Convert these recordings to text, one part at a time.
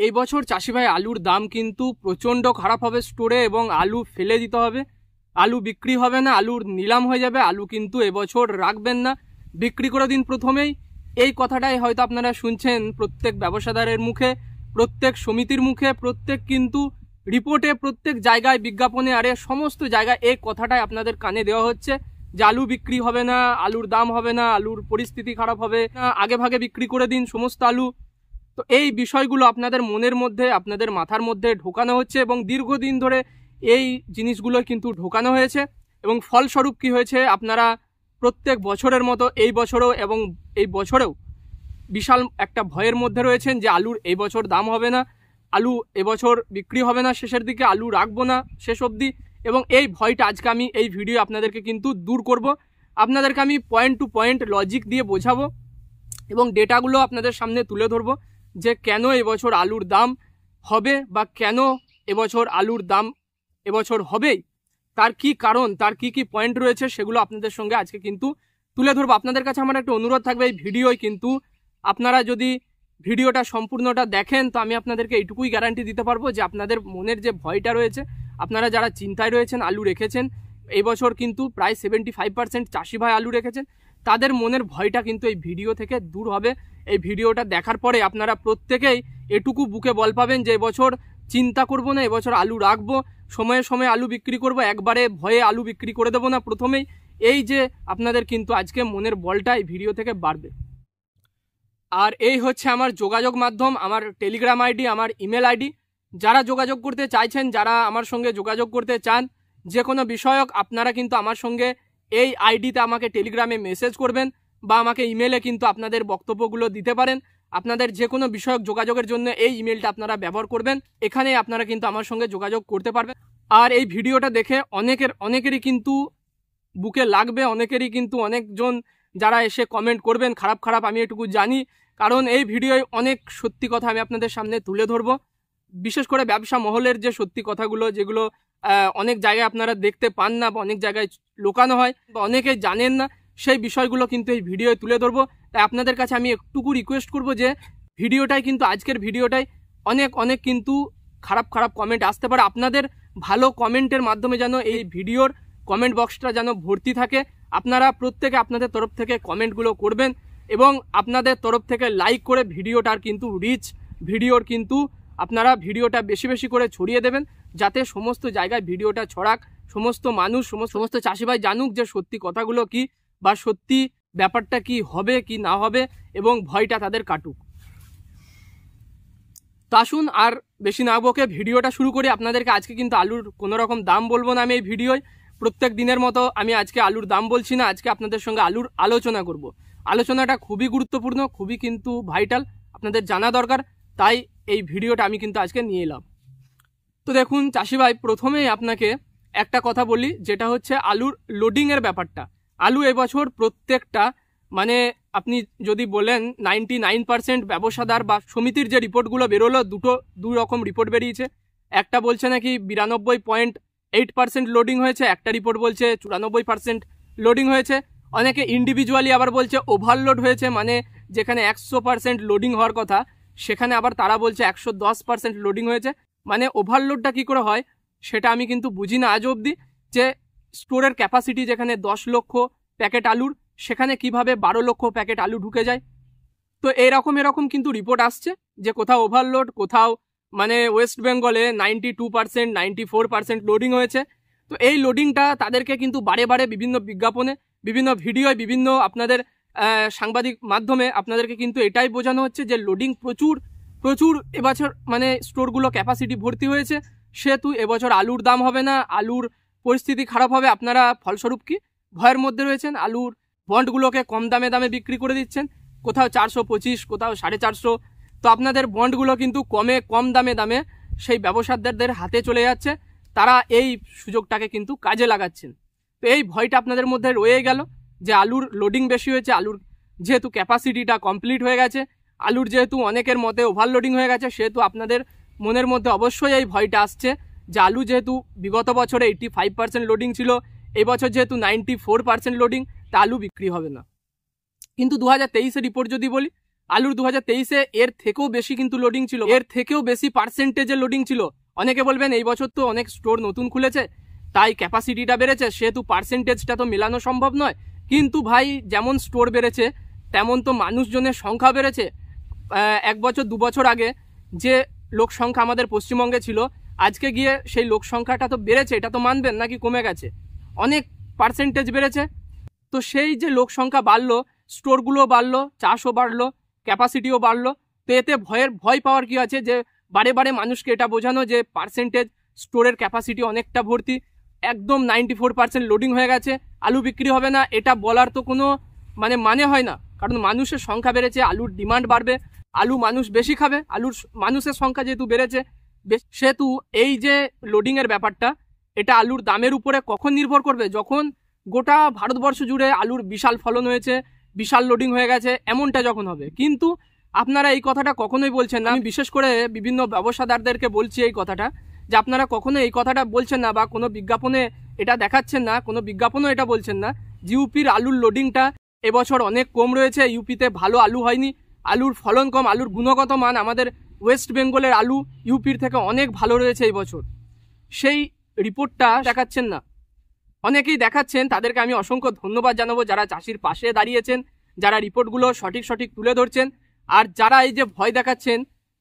এই বছর চাষি ভাই আলুর দাম কিন্তু প্রচণ্ড খারাপ হবে স্টোরে, এবং আলু ফেলে দিতে হবে, আলু বিক্রি হবে না, আলুর নিলাম হয়ে যাবে। আলু কিন্তু এবছর রাখবেন না, বিক্রি করে দিন প্রথমেই। এই কথাটাই হয়তো আপনারা শুনছেন প্রত্যেক ব্যবসাদারের মুখে, প্রত্যেক সমিতির মুখে, প্রত্যেক কিন্তু রিপোর্টে, প্রত্যেক জায়গায় বিজ্ঞাপনে, আরে সমস্ত জায়গায় এই কথাটাই আপনাদের কানে দেওয়া হচ্ছে যে আলু বিক্রি হবে না, আলুর দাম হবে না, আলুর পরিস্থিতি খারাপ হবে না, আগে ভাগে বিক্রি করে দিন সমস্ত আলু। তো এই বিষয়গুলো আপনাদের মনের মধ্যে, আপনাদের মাথার মধ্যে ঢোকানো হচ্ছে, এবং দীর্ঘদিন ধরে এই জিনিসগুলো কিন্তু ঢোকানো হয়েছে, এবং ফলস্বরূপ কি হয়েছে, আপনারা প্রত্যেক বছরের মতো এই বছরও এবং এই বছরেও বিশাল একটা ভয়ের মধ্যে রয়েছেন যে আলুর এই বছর দাম হবে না, আলু এবছর বিক্রি হবে না, শেষের দিকে আলু রাখবো না শেষ অবধি। এবং এই ভয়টা আজকে আমি এই ভিডিও আপনাদেরকে কিন্তু দূর করব, আপনাদেরকে আমি পয়েন্ট টু পয়েন্ট লজিক দিয়ে বোঝাবো, এবং ডেটাগুলো আপনাদের সামনে তুলে ধরবো যে কেন এবছর আলুর দাম হবে, বা কেন এবছর আলুর দাম এবছর হবেই, তার কি কারণ, তার কি কি পয়েন্ট রয়েছে, সেগুলো আপনাদের সঙ্গে আজকে কিন্তু তুলে ধরবো। আপনাদের কাছে আমার একটা অনুরোধ থাকবে, এই ভিডিওয় কিন্তু আপনারা যদি ভিডিওটা সম্পূর্ণটা দেখেন, তো আমি আপনাদেরকে এইটুকুই গ্যারান্টি দিতে পারবো যে আপনাদের মনের যে ভয়টা রয়েছে, আপনারা যারা চিন্তায় রয়েছেন, আলু রেখেছেন এই বছর কিন্তু প্রায় 75% চাষি ভাই আলু রেখেছেন, তাদের মনের ভয়টা কিন্তু এই ভিডিও থেকে দূর হবে। এই ভিডিওটা দেখার পরে আপনারা প্রত্যেকেই এটুকু বুকে বল পাবেন যে এবছর চিন্তা করব না, এবছর আলু রাখবো, সময়ে সময়ে আলু বিক্রি করব, একবারে ভয়ে আলু বিক্রি করে দেবো না প্রথমেই। এই যে আপনাদের কিন্তু আজকে মনের বলটা এই ভিডিও থেকে বাড়বে। আর এই হচ্ছে আমার যোগাযোগ মাধ্যম, আমার টেলিগ্রাম আইডি, আমার ইমেল আইডি। যারা যোগাযোগ করতে চাইছেন, যারা আমার সঙ্গে যোগাযোগ করতে চান যে কোনো বিষয়ক, আপনারা কিন্তু আমার সঙ্গে এই আইডিতে আমাকে টেলিগ্রামে মেসেজ করবেন, বা আমাকে ইমেলে কিন্তু আপনাদের বক্তব্যগুলো দিতে পারেন। আপনাদের যে কোনো বিষয়ক যোগাযোগের জন্য এই ইমেলটা আপনারা ব্যবহার করবেন, এখানে আপনারা কিন্তু আমার সঙ্গে যোগাযোগ করতে পারবেন। আর এই ভিডিওটা দেখে অনেকেরই কিন্তু বুকে লাগবে, অনেকেরই কিন্তু অনেকজন যারা এসে কমেন্ট করবেন খারাপ খারাপ, আমি এটুকু জানি, কারণ এই ভিডিওয় অনেক সত্যি কথা আমি আপনাদের সামনে তুলে ধরবো, বিশেষ করে ব্যবসা মহলের যে সত্যি কথাগুলো, যেগুলো অনেক জায়গায় আপনারা দেখতে পান না, বা অনেক জায়গায় লুকানো হয়, বা অনেকে জানেন না, সেই বিষয়গুলো কিন্তু এই ভিডিওয় তুলে ধরবো। তাই আপনাদের কাছে আমি একটুকু রিকোয়েস্ট করবো যে ভিডিওটাই কিন্তু, আজকের ভিডিওটাই অনেক কিন্তু খারাপ খারাপ কমেন্ট আসতে পারে, আপনাদের ভালো কমেন্টের মাধ্যমে যেন এই ভিডিওর কমেন্ট বক্সটা যেন ভর্তি থাকে। আপনারা প্রত্যেকে আপনাদের তরফ থেকে কমেন্টগুলো করবেন, এবং আপনাদের তরফ থেকে লাইক করে ভিডিওটার কিন্তু রিচ, ভিডিওর কিন্তু আপনারা ভিডিওটা বেশি বেশি করে ছড়িয়ে দেবেন, যাতে সমস্ত জায়গায় ভিডিওটা ছড়াক, সমস্ত মানুষ, সমস্ত চাষি ভাই জানুক যে সত্যি কথাগুলো কি, বা সত্যি ব্যাপারটা কি হবে কি না হবে, এবং ভয়টা তাদের কাটুক। তো আসুন আর বেশি না বকে ভিডিওটা শুরু করি। আপনাদেরকে আজকে কিন্তু আলুর কোনো রকম দাম বলবো না আমি এই ভিডিওয়, প্রত্যেক দিনের মতো আমি আজকে আলুর দাম বলছি না, আজকে আপনাদের সঙ্গে আলুর আলোচনা করব। আলোচনাটা খুবই গুরুত্বপূর্ণ, খুবই কিন্তু ভাইটাল, আপনাদের জানা দরকার, তাই এই ভিডিওটা আমি কিন্তু আজকে নিয়ে এলাম। তো দেখুন চাষি ভাই, প্রথমেই আপনাকে একটা কথা বলি, যেটা হচ্ছে আলুর লোডিংয়ের ব্যাপারটা। আলু এবছর প্রত্যেকটা, মানে আপনি যদি বলেন 99% ব্যবসাদার বা সমিতির যে রিপোর্টগুলো বেরোলো, দুই রকম রিপোর্ট বেরিয়েছে। একটা বলছে নাকি 92.8% লোডিং হয়েছে, একটা রিপোর্ট বলছে 94% লোডিং হয়েছে। অনেকে ইন্ডিভিজুয়ালি আবার বলছে ওভারলোড হয়েছে, মানে যেখানে 100% লোডিং হওয়ার কথা, সেখানে আবার তারা বলছে 110% লোডিং হয়েছে। মানে ওভারলোডটা কি করে হয় সেটা আমি কিন্তু বুঝি না আজ অবধি, যে স্টোরের ক্যাপাসিটি যেখানে 10 লক্ষ প্যাকেট আলুর, সেখানে কিভাবে 12 লক্ষ প্যাকেট আলু ঢুকে যায়। তো এরকম কিন্তু রিপোর্ট আসছে যে কোথাও ওভারলোড, কোথাও মানে ওয়েস্ট বেঙ্গলে 92%, 94% লোডিং হয়েছে। তো এই লোডিংটা তাদেরকে কিন্তু বারে বারে বিভিন্ন বিজ্ঞাপনে, বিভিন্ন ভিডিওয়, বিভিন্ন আপনাদের সাংবাদিক মাধ্যমে আপনাদেরকে কিন্তু এটাই বোঝানো হচ্ছে যে লোডিং প্রচুর এবছর, মানে স্টোরগুলো ক্যাপাসিটি ভর্তি হয়েছে, সেহেতু এবছর আলুর দাম হবে না, আলুর পরিস্থিতি খারাপ হবে। আপনারা ফলস্বরূপ কি ভয়ের মধ্যে রয়েছেন, আলুর বন্ডগুলোকে কম দামে বিক্রি করে দিচ্ছেন, কোথাও 425, কোথাও 450। তো আপনাদের বন্ডগুলো কিন্তু কম দামে সেই ব্যবসাদারদের হাতে চলে যাচ্ছে, তারা এই সুযোগটাকে কিন্তু কাজে লাগাচ্ছেন। তো এই ভয়টা আপনাদের মধ্যে রয়ে গেল যে আলুর লোডিং বেশি হয়েছে, আলুর যেহেতু ক্যাপাসিটিটা কমপ্লিট হয়ে গেছে, আলুর যেহেতু অনেকের মতে ওভারলোডিং হয়ে গেছে, সেহেতু আপনাদের মনের মধ্যে অবশ্যই এই ভয়টা আসছে যে আলু যেহেতু বিগত বছরে 85% লোডিং ছিল, এই বছর যেহেতু 94% লোডিং, তা আলু বিক্রি হবে না। কিন্তু 2023-এর রিপোর্ট যদি বলি, আলুর 2023-এ এর থেকেও বেশি কিন্তু লোডিং ছিল, এর থেকেও বেশি পার্সেন্টেজের লোডিং ছিল। অনেকে বলবেন এই বছর তো অনেক স্টোর নতুন খুলেছে তাই ক্যাপাসিটিটা বেড়েছে, সেহেতু পার্সেন্টেজটা তো মেলানো সম্ভব নয়। কিন্তু ভাই যেমন স্টোর বেড়েছে তেমন তো মানুষজনের সংখ্যা বেড়েছে। 1 বছর 2 বছর আগে যে লোক সংখ্যা আমাদের পশ্চিমবঙ্গে ছিল আজকে গিয়ে সেই লোক সংখ্যাটা তো বেড়েছে, এটা তো মানবেন নাকি কমে গেছে? অনেক পার্সেন্টেজ বেড়েছে। তো সেই যে লোক সংখ্যা বাড়লো, স্টোরগুলো বাড়লো, চাষও বাড়লো, ক্যাপাসিটিও বাড়লো। তো এতে ভয় পাওয়ার কি আছে? যে বারে বারে মানুষকে এটা বোঝানো যে পার্সেন্টেজ স্টোরের ক্যাপাসিটি অনেকটা ভর্তি, একদম 94% লোডিং হয়ে গেছে, আলু বিক্রি হবে না, এটা বলার তো কোনো মানে হয় না। কারণ মানুষের সংখ্যা বেড়েছে, আলুর ডিমান্ড বাড়বে, আলু মানুষ বেশি খাবে, মানুষের সংখ্যা যেহেতু বেড়েছে সেহেতু এই যে লোডিংয়ের ব্যাপারটা এটা আলুর দামের উপরে কখন নির্ভর করবে? যখন গোটা ভারতবর্ষ জুড়ে আলুর বিশাল ফলন হয়েছে, বিশাল লোডিং হয়ে গেছে, এমনটা যখন হবে। কিন্তু আপনারা এই কথাটা কখনোই বলছেন না। আমি বিশেষ করে বিভিন্ন ব্যবসাদারদেরকে বলছি এই কথাটা, যে আপনারা কখনো এই কথাটা বলছেন না বা কোনো বিজ্ঞাপনে এটা দেখাচ্ছেন না, কোনো বিজ্ঞাপনও এটা বলছেন না যে ইউপির আলুর লোডিংটা এবছর অনেক কম রয়েছে, ইউপিতে ভালো আলু হয়নি, আলুর ফলন কম, আলুর গুণগত মান আমাদের ওয়েস্ট বেঙ্গলের আলু ইউপির থেকে অনেক ভালো রয়েছে এই বছর। সেই রিপোর্টটা দেখাচ্ছেন না। অনেকেই দেখাচ্ছেন, তাদেরকে আমি অসংখ্য ধন্যবাদ জানাবো যারা চাষির পাশে দাঁড়িয়েছেন, যারা রিপোর্টগুলো সঠিক তুলে ধরছেন। আর যারা এই যে ভয় দেখাচ্ছেন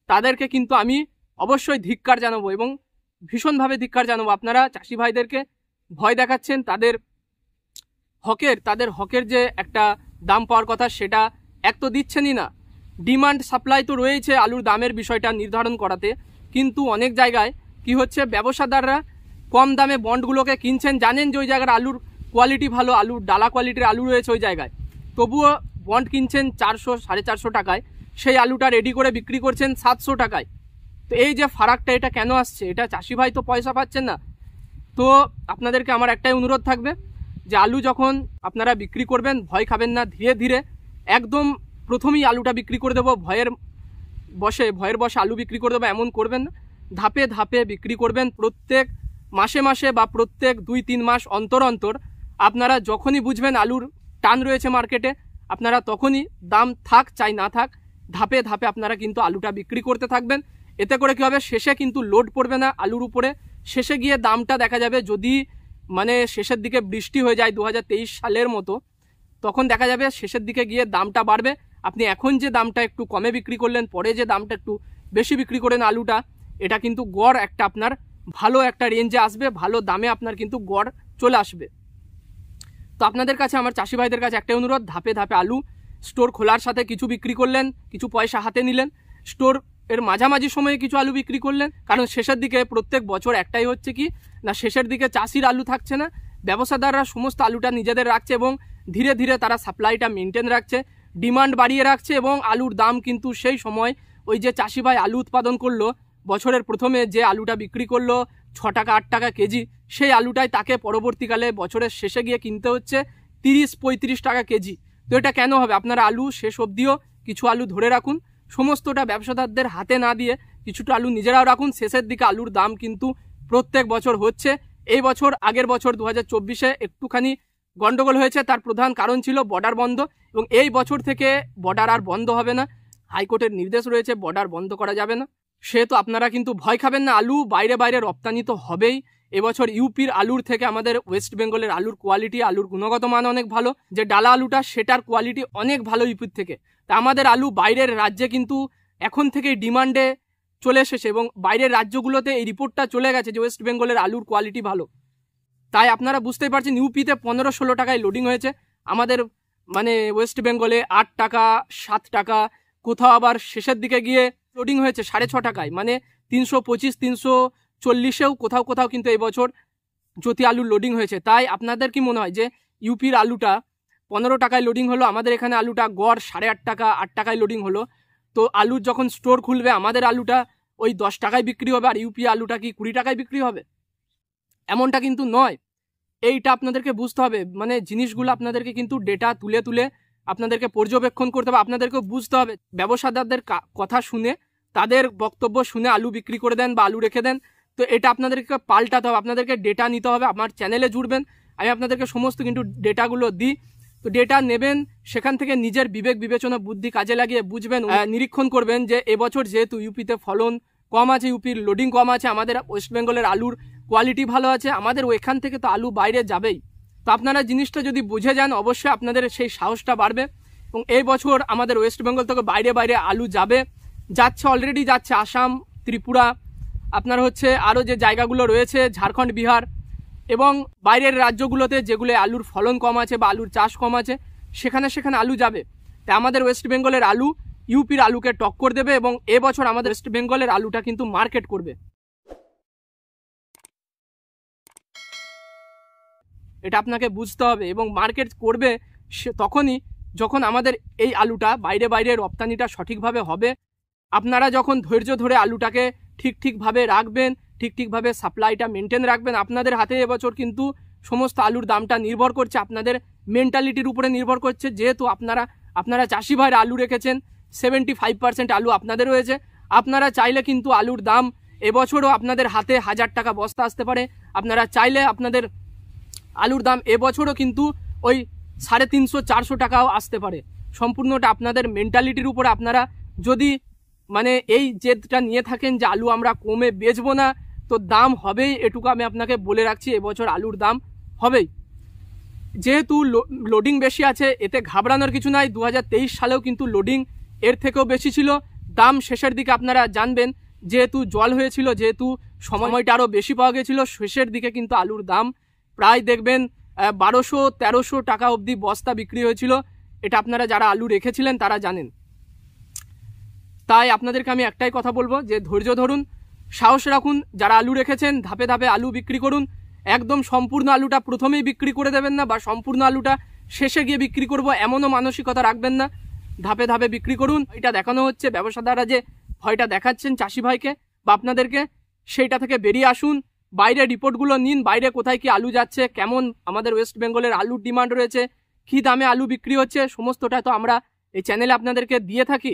তাদেরকে কিন্তু আমি অবশ্যই ধিক্কার জানাবো এবং ভীষণভাবে ধিক্কার জানাবো। আপনারা চাষি ভাইদেরকে ভয় দেখাচ্ছেন, তাদের হকের যে একটা দাম পাওয়ার কথা সেটা এক তো দিচ্ছেনই না, ডিমান্ড সাপ্লাই তো রয়েছে আলুর দামের বিষয়টা নির্ধারণ করাতে। কিন্তু অনেক জায়গায় কি হচ্ছে, ব্যবসাদাররা কম দামে বন্ডগুলোকে কিনছেন, জানেন যে ওই জায়গার আলুর কোয়ালিটি ভালো, আলুর ডালা কোয়ালিটির আলু রয়েছে ওই জায়গায়, তবুও বন্ড কিনছেন 400-450 টাকায়, সেই আলুটা রেডি করে বিক্রি করছেন 700 টাকায়। তো এই যে ফারাকটা এটা কেন আসছে? এটা চাষি ভাই তো পয়সা পাচ্ছেন না। তো আপনাদেরকে আমার একটাই অনুরোধ থাকবে যে আলু যখন আপনারা বিক্রি করবেন ভয় খাবেন না, ধীরে ধীরে একদম প্রথমেই আলুটা বিক্রি করে দেবো, ভয়ের বসে আলু বিক্রি করে দেবো এমন করবেন না, ধাপে ধাপে বিক্রি করবেন। প্রত্যেক মাসে বা প্রত্যেক 2-3 মাস অন্তর আপনারা যখনই বুঝবেন আলুর টান রয়েছে মার্কেটে, আপনারা তখনই দাম থাক চাই না থাক ধাপে ধাপে আপনারা কিন্তু আলুটা বিক্রি করতে থাকবেন। এতে করে কী হবে, শেষে কিন্তু লোড পড়বে না আলুর উপরে, শেষে গিয়ে দামটা দেখা যাবে, যদি শেষের দিকে বৃষ্টি হয়ে যায় 2023 সালের মতো, তখন দেখা যাবে শেষের দিকে গিয়ে দামটা বাড়বে। আপনি এখন যে দামটা একটু কমে বিক্রি করলেন, পরে যে দামটা একটু বেশি বিক্রি করেন আলুটা, এটা কিন্তু গড় একটা আপনার ভালো একটা রেঞ্জে আসবে, ভালো দামে আপনার কিন্তু গড় চলে আসবে। তো আপনাদের কাছে আমার চাষি ভাইদের কাছে একটাই অনুরোধ, ধাপে ধাপে আলু স্টোর খোলার সাথে কিছু বিক্রি করলেন, কিছু পয়সা হাতে নিলেন, স্টোর এর মাঝামাঝি সময়ে কিছু আলু বিক্রি করলেন। কারণ শেষের দিকে প্রত্যেক বছর একটাই হচ্ছে কি না, শেষের দিকে চাষির আলু থাকছে না, ব্যবসাদাররা সমস্ত আলুটা নিজেদের রাখছে এবং ধীরে ধীরে তারা সাপ্লাইটা মেনটেন রাখছে, ডিমান্ড বাড়িয়ে রাখছে এবং আলুর দাম কিন্তু সেই সময় ওই যে চাষি ভাই আলু উৎপাদন করলো বছরের প্রথমে যে আলুটা বিক্রি করলো 6 টাকা 8 টাকা কেজি, সেই আলুটাই তাকে পরবর্তীকালে বছরের শেষে গিয়ে কিনতে হচ্ছে 30-35 টাকা কেজি। তো এটা কেন হবে? আপনারা আলু শেষ অবধিও কিছু আলু ধরে রাখুন, সমস্তটা ব্যবসাদারদের হাতে না দিয়ে কিছুটা আলু নিজেরাও রাখুন। শেষের দিকে আলুর দাম কিন্তু প্রত্যেক বছর হচ্ছে। এই বছর আগের বছর 2024-এ একটুখানি গন্ডগোল হয়েছে, তার প্রধান কারণ ছিল বর্ডার বন্ধ, এবং এই বছর থেকে বর্ডার আর বন্ধ হবে না, হাইকোর্টের নির্দেশ রয়েছে বর্ডার বন্ধ করা যাবে না। সেহেতু আপনারা কিন্তু ভয় খাবেন না, আলু বাইরে রপ্তানি তো হবেই। এবছর ইউপির আলুর থেকে আমাদের ওয়েস্ট বেঙ্গলের আলুর কোয়ালিটি, আলুর গুণগত মান অনেক ভালো, যে ডালা আলুটা সেটার কোয়ালিটি অনেক ভালো ইউপির থেকে। তা আমাদের আলু বাইরের রাজ্যে কিন্তু এখন থেকেই ডিমান্ডে চলে এসেছে এবং বাইরের রাজ্যগুলোতে এই রিপোর্টটা চলে গেছে যে ওয়েস্ট বেঙ্গলের আলুর কোয়ালিটি ভালো। তাই আপনারা বুঝতেই পারছেন ইউপিতে 15-16 টাকায় লোডিং হয়েছে, আমাদের ওয়েস্ট বেঙ্গলে 8 টাকা 7 টাকা, কোথাও আবার শেষের দিকে গিয়ে লোডিং হয়েছে 6.5 টাকায়, 325-340-এও কোথাও কিন্তু এই বছর জ্যোতি আলুর লোডিং হয়েছে। তাই আপনাদের কি মনে হয় যে ইউপির আলুটা 15 টাকায় লোডিং হলো, আমাদের এখানে আলুটা গড় 8.5 টাকা 8 টাকায় লোডিং হলো, তো আলুর যখন স্টোর খুলবে আমাদের আলুটা ওই 10 টাকায় বিক্রি হবে আর ইউপি আলুটা কি 20 টাকায় বিক্রি হবে? এমনটা কিন্তু নয়, এইটা আপনাদেরকে বুঝতে হবে। জিনিসগুলো আপনাদেরকে কিন্তু ডেটা তুলে আপনাদেরকে পর্যবেক্ষণ করতে হবে, আপনাদেরকে বুঝতে হবে। ব্যবসাদারদের কথা শুনে, তাদের বক্তব্য শুনে আলু বিক্রি করে দেন বা আলু রেখে দেন, তো এটা আপনাদেরকে পাল্টাতে হবে, আপনাদেরকে ডেটা নিতে হবে। আমার চ্যানেলে জুড়বেন, আমি আপনাদেরকে সমস্ত কিন্তু ডেটাগুলো দিই। তো ডেটা নেবেন, সেখান থেকে নিজের বিবেক বিবেচনা বুদ্ধি কাজে লাগিয়ে বুঝবেন, নিরীক্ষণ করবেন যে এবছর যেহেতু ইউপিতে ফলন কম আছে, ইউপির লোডিং কম আছে, আমাদের ওয়েস্ট বেঙ্গলের আলুর কোয়ালিটি ভালো আছে, আমাদের ওইখান থেকে তো আলু বাইরে যাবেই। তো আপনারা জিনিসটা যদি বুঝে যান অবশ্যই আপনাদের সেই সাহসটা বাড়বে। এবং এই বছর আমাদের ওয়েস্ট বেঙ্গল থেকে বাইরে বাইরে আলু যাবে, যাচ্ছে, অলরেডি যাচ্ছে আসাম, ত্রিপুরা, আপনার হচ্ছে আরও যে জায়গাগুলো রয়েছে ঝাড়খণ্ড, বিহার এবং বাইরের রাজ্যগুলোতে যেগুলো আলুর ফলন কম আছে বা আলুর চাষ কম আছে সেখানে আলু যাবে। তাই আমাদের ওয়েস্ট বেঙ্গলের আলু ইউপির আলুকে টক্কর দেবে এবং এবছর আমাদের ওয়েস্ট বেঙ্গলের আলুটা কিন্তু মার্কেট করবে। এটা আপনাকে বুঝতে হবে এবং মার্কেট করবে তখনই যখন আমাদের এই আলুটা বাইরে বাইরে রপ্তানিটা সঠিকভাবে হবে। আপনারা যখন ধৈর্য ধরে আলুটাকে ঠিকভাবে রাখবেন, ঠিকভাবে সাপ্লাইটা মেনটেন রাখবেন, আপনাদের হাতে এবছর কিন্তু সমস্ত আলুর দামটা নির্ভর করছে আপনাদের মেন্টালিটির উপরে নির্ভর করছে। যেহেতু আপনারা চাষি ভাইরা আলু রেখেছেন, 75% আলু আপনাদের রয়েছে, আপনারা চাইলে কিন্তু আলুর দাম এবছরও আপনাদের হাতে 1000 টাকা বস্তা আসতে পারে। আপনারা চাইলে আপনাদের আলুর দাম এবছরও কিন্তু ওই 350-400 টাকাও আসতে পারে। সম্পূর্ণটা আপনাদের মেন্টালিটির উপরে। আপনারা যদি মানে এই জেদটা নিয়ে থাকেন যে আলু আমরা কমে বেচবো না, তো দাম হবেই, এটুকু আমি আপনাকে বলে রাখছি, এবছর আলুর দাম হবেই। যেহেতু লোডিং বেশি আছে এতে ঘাবড়ানোর কিছু নাই। 2023 সালেও কিন্তু লোডিং এর থেকেও বেশি ছিল। দাম শেষের দিকে আপনারা জানবেন যেহেতু জল হয়েছিল, যেহেতু সময়টা আরও বেশি পাওয়া গেছিল, শেষের দিকে কিন্তু আলুর দাম প্রায় দেখবেন 1200-1300 টাকা অবধি বস্তা বিক্রি হয়েছিল। এটা আপনারা যারা আলু রেখেছিলেন তারা জানেন। তাই আপনাদেরকে আমি একটাই কথা বলবো যে ধৈর্য ধরুন, সাহস রাখুন, যারা আলু রেখেছেন ধাপে ধাপে আলু বিক্রি করুন। একদম সম্পূর্ণ আলুটা প্রথমেই বিক্রি করে দেবেন না বা সম্পূর্ণ আলুটা শেষে গিয়ে বিক্রি করব এমনও মানসিকতা রাখবেন না। ধাপে ধাপে বিক্রি করুন। এটা দেখানো হচ্ছে, ব্যবসাদাররা যে ভয়টা দেখাচ্ছেন চাষি ভাইকে বা আপনাদেরকে, সেইটা থেকে বেরিয়ে আসুন। বাইরে রিপোর্টগুলো নিন, বাইরে কোথায় কি আলু যাচ্ছে, কেমন আমাদের ওয়েস্ট বেঙ্গলের আলুর ডিমান্ড রয়েছে, কী দামে আলু বিক্রি হচ্ছে, সমস্তটা তো আমরা এই চ্যানেলে আপনাদেরকে দিয়ে থাকি।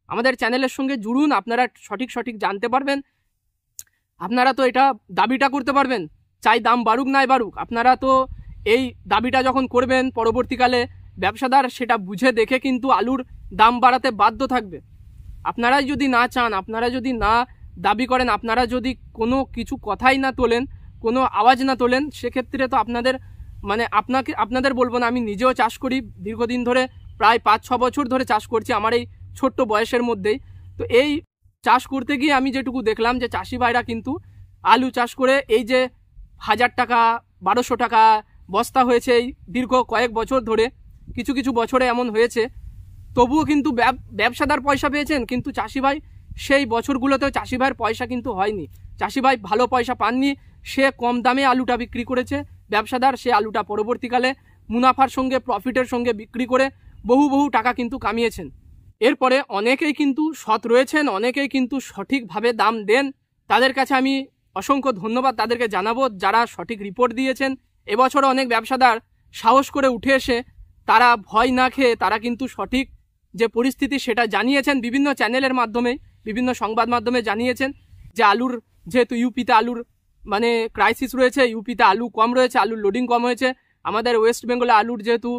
আমাদের চ্যানেলের সঙ্গে জুড়ুন, আপনারা সঠিক জানতে পারবেন। আপনারা তো এটা দাবিটা করতে পারবেন, চাই দাম বাড়ুক নাই বাড়ুক। আপনারা তো এই দাবিটা যখন করবেন পরবর্তীকালে ব্যবসাদার সেটা বুঝে দেখে কিন্তু আলুর দাম বাড়াতে বাধ্য থাকবে। আপনারাই যদি না চান, আপনারা যদি না দাবি করেন, আপনারা যদি কোনো কিছু কথাই না তোলেন, কোনো আওয়াজ না তোলেন, সেক্ষেত্রে তো আপনাদের বলবো না, আমি নিজেও চাষ করি দীর্ঘদিন ধরে, প্রায় 5-6 বছর ধরে চাষ করছি আমার এই ছোট্ট বয়সের মধ্যেই। তো এই চাষ করতে গিয়ে আমি যেটুকু দেখলাম যে চাষি ভাইরা কিন্তু আলু চাষ করে এই যে 1000 টাকা 1200 টাকা বস্তা হয়েছে এই দীর্ঘ কয়েক বছর ধরে, কিছু বছরে এমন হয়েছে, তবুও কিন্তু ব্যবসাদার পয়সা পেয়েছেন, কিন্তু চাষি ভাই সেই বছরগুলোতেও চাষি ভাইয়ের পয়সা কিন্তু হয়নি। চাষি ভাই ভালো পয়সা পাননি, সে কম দামে আলুটা বিক্রি করেছে, ব্যবসাদার সে আলুটা পরবর্তীকালে মুনাফার সঙ্গে প্রফিটের সঙ্গে বিক্রি করে বহু টাকা কিন্তু কামিয়েছেন। এরপরে অনেকেই কিন্তু সৎ রয়েছেন, অনেকেই কিন্তু সঠিকভাবে দাম দেন, তাদের কাছে আমি অসংখ্য ধন্যবাদ তাদেরকে জানাবো যারা সঠিক রিপোর্ট দিয়েছেন। এবছর অনেক ব্যবসাদার সাহস করে উঠে এসে তারা ভয় না খেয়ে তারা কিন্তু সঠিক যে পরিস্থিতি সেটা জানিয়েছেন, বিভিন্ন চ্যানেলের মাধ্যমে, বিভিন্ন সংবাদ মাধ্যমে জানিয়েছেন যে আলুর যেহেতু ইউপিতে আলুর মানে ক্রাইসিস রয়েছে, ইউপিতে আলু কম রয়েছে, আলুর লোডিং কম হয়েছে, আমাদের ওয়েস্ট বেঙ্গলে আলুর যেহেতু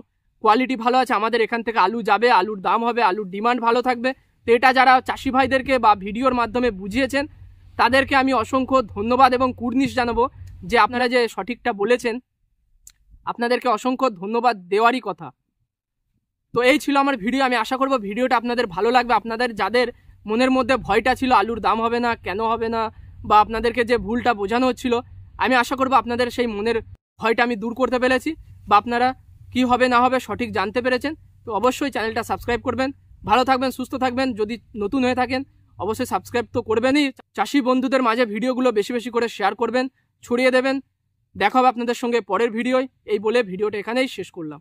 কোয়ালিটি ভালো আছে, আমাদের এখান থেকে আলু যাবে, আলুর দাম হবে, আলুর ডিমান্ড ভালো থাকবে। তো এটা যারা চাষি ভাইদেরকে বা ভিডিওর মাধ্যমে বুঝিয়েছেন তাদেরকে আমি অসংখ্য ধন্যবাদ এবং কুর্নিশ জানাবো যে আপনারা যে সঠিকটা বলেছেন, আপনাদেরকে অসংখ্য ধন্যবাদ দেওয়ারই কথা। তো এই ছিল আমার ভিডিও। আমি আশা করব ভিডিওটা আপনাদের ভালো লাগবে। আপনাদের যাদের মনের মধ্যে ভয়টা ছিল আলুর দাম হবে না, কেন হবে না, বা আপনাদেরকে যে ভুলটা বোঝানো হচ্ছিল, আমি আশা করব আপনাদের সেই মনের ভয়টা আমি দূর করতে পেরেছি বা আপনারা কি হবে না হবে সঠিক জানতে পেরেছেন। তো অবশ্যই চ্যানেলটা সাবস্ক্রাইব করবেন। ভালো থাকবেন, সুস্থ থাকবেন। যদি নতুন হয়ে থাকেন অবশ্যই সাবস্ক্রাইব তো করবেনই। চাষি বন্ধুদের মাঝে ভিডিওগুলো বেশি করে শেয়ার করবেন, ছড়িয়ে দেবেন। দেখা হবে আপনাদের সঙ্গে পরের ভিডিওয়। এই বলে ভিডিওটা এখানেই শেষ করলাম।